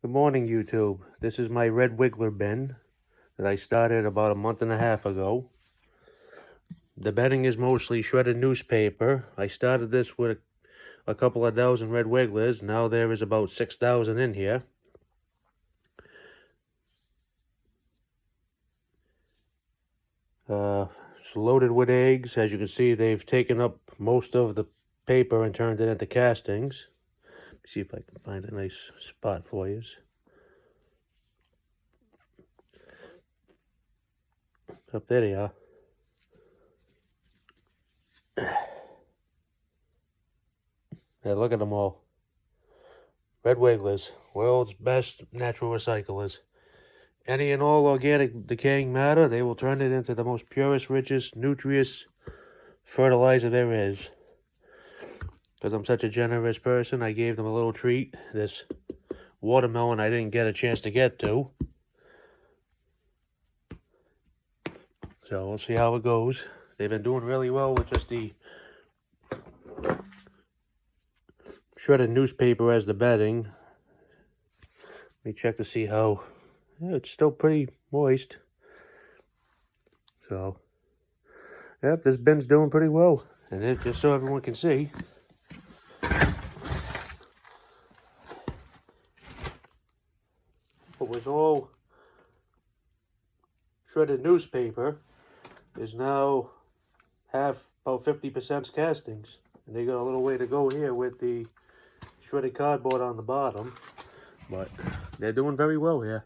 Good morning, YouTube. This is my red wiggler bin that I started about a month and a half ago. The bedding is mostly shredded newspaper. I started this with a couple of thousand red wigglers. Now there is about 6,000 in here. It's loaded with eggs. As you can see, they've taken up most of the paper and turned it into castings. Let me see if I can find a nice spot for you. Up there they are. Yeah, look at them all. Red wigglers, world's best natural recyclers. Any and all organic decaying matter, they will turn it into the most purest, richest, nutritious fertilizer there is. Because I'm such a generous person, I gave them a little treat. This watermelon I didn't get a chance to get to. So we'll see how it goes. They've been doing really well with just the shredded newspaper as the bedding. Let me check to see how. Yeah, it's still pretty moist. So, yep, this bin's doing pretty well. And it, just so everyone can see, what was all shredded newspaper is now about 50% castings. And they got a little way to go here with the shredded cardboard on the bottom. But they're doing very well here.